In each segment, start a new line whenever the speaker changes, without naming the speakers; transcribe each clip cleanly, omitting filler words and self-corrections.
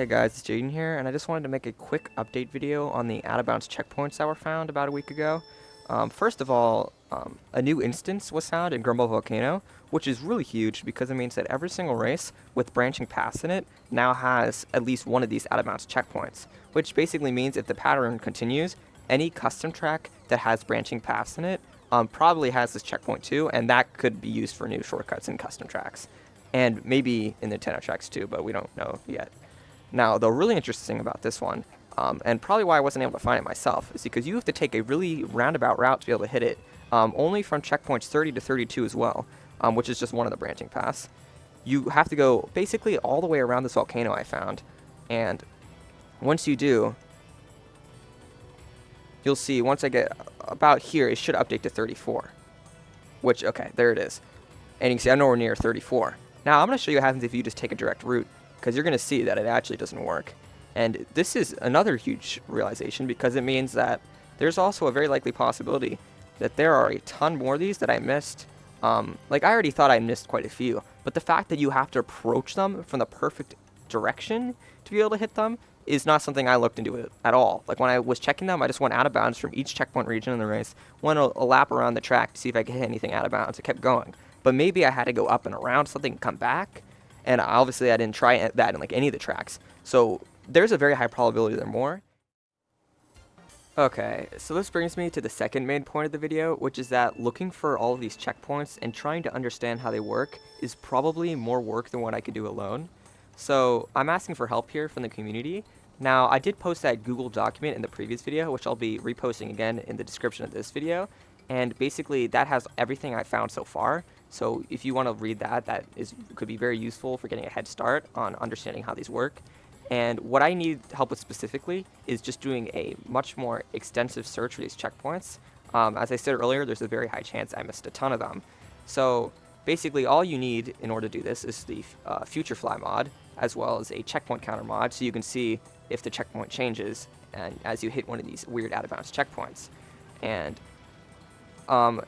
Hey guys, it's Jaden here, and I just wanted to make a quick update video on the out-of-bounds checkpoints that were found about a week ago. First of all, a new instance was found in Grumble Volcano, which is really huge because it means that every single race with branching paths in it now has at least one of these out-of-bounds checkpoints, which basically means if the pattern continues, any custom track that has branching paths in it probably has this checkpoint too, and that could be used for new shortcuts in custom tracks. And maybe in Nintendo tracks too, but we don't know yet. Now, the really interesting thing about this one, and probably why I wasn't able to find it myself, is because you have to take a really roundabout route to be able to hit it, only from checkpoints 30 to 32 as well, which is just one of the branching paths. You have to go basically all the way around this volcano I found, and once you do, you'll see once I get about here, it should update to 34, which, okay, there it is. And you can see I'm nowhere near 34. Now, I'm going to show you what happens if you just take a direct route, because you're going to see that it actually doesn't work. And this is another huge realization because it means that there's also a very likely possibility that there are a ton more of these that I missed. Like, I already thought I missed quite a few, but the fact that you have to approach them from the perfect direction to be able to hit them is not something I looked into it at all. Like, when I was checking them, I just went out of bounds from each checkpoint region in the race, went a lap around the track to see if I could hit anything out of bounds. I kept going. But maybe I had to go up and around something and come back. And obviously I didn't try that in like any of the tracks. So there's a very high probability there are more. Okay, so this brings me to the second main point of the video, which is that looking for all of these checkpoints and trying to understand how they work is probably more work than what I could do alone. So I'm asking for help here from the community. Now, I did post that Google document in the previous video, which I'll be reposting again in the description of this video. And basically that has everything I found so far. So if you want to read that, could be very useful for getting a head start on understanding how these work. And what I need help with specifically is just doing a much more extensive search for these checkpoints. As I said earlier, there's a very high chance I missed a ton of them. So basically all you need in order to do this is the future fly mod, as well as a checkpoint counter mod, so you can see if the checkpoint changes and as you hit one of these weird out-of-bounds checkpoints. And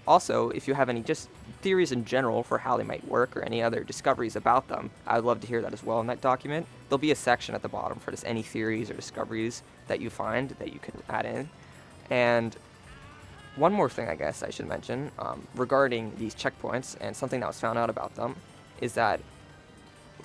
also, if you have any just theories in general for how they might work or any other discoveries about them, I would love to hear that as well in that document. There'll be a section at the bottom for just any theories or discoveries that you find that you can add in. And one more thing I guess I should mention regarding these checkpoints and something that was found out about them is that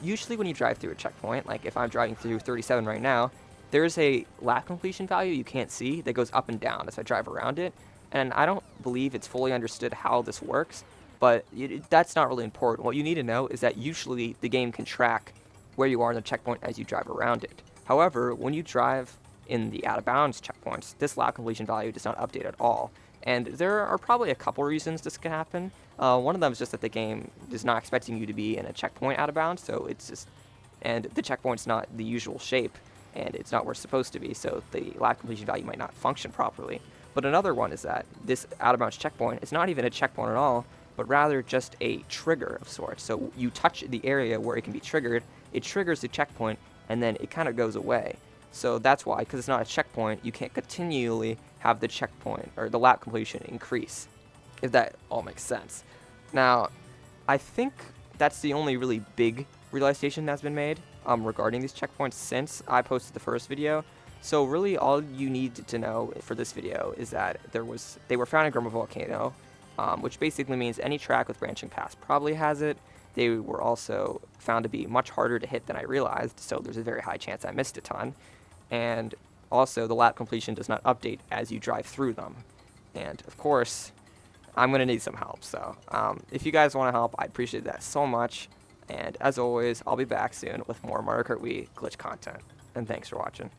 usually when you drive through a checkpoint, like if I'm driving through 37 right now, there's a lap completion value you can't see that goes up and down as I drive around it. And I don't believe it's fully understood how this works, but that's not really important. What you need to know is that usually the game can track where you are in the checkpoint as you drive around it. However, when you drive in the out-of-bounds checkpoints, this lap completion value does not update at all. And there are probably a couple reasons this can happen. One of them is just that the game is not expecting you to be in a checkpoint out of bounds, so it's just, and the checkpoint's not the usual shape, and it's not where it's supposed to be, so the lap completion value might not function properly. But another one is that this out-of-bounds checkpoint is not even a checkpoint at all, but rather just a trigger of sorts. So you touch the area where it can be triggered, it triggers the checkpoint, and then it kind of goes away. So that's why, because it's not a checkpoint, you can't continually have the checkpoint or the lap completion increase, if that all makes sense. Now, I think that's the only really big realization that's been made regarding these checkpoints since I posted the first video. So really all you need to know for this video is that they were found in Grumble Volcano, which basically means any track with branching paths probably has it. They were also found to be much harder to hit than I realized, so there's a very high chance I missed a ton. And also the lap completion does not update as you drive through them. And of course, I'm going to need some help, so if you guys want to help, I'd appreciate that so much. And as always, I'll be back soon with more Mario Kart Wii glitch content. And thanks for watching.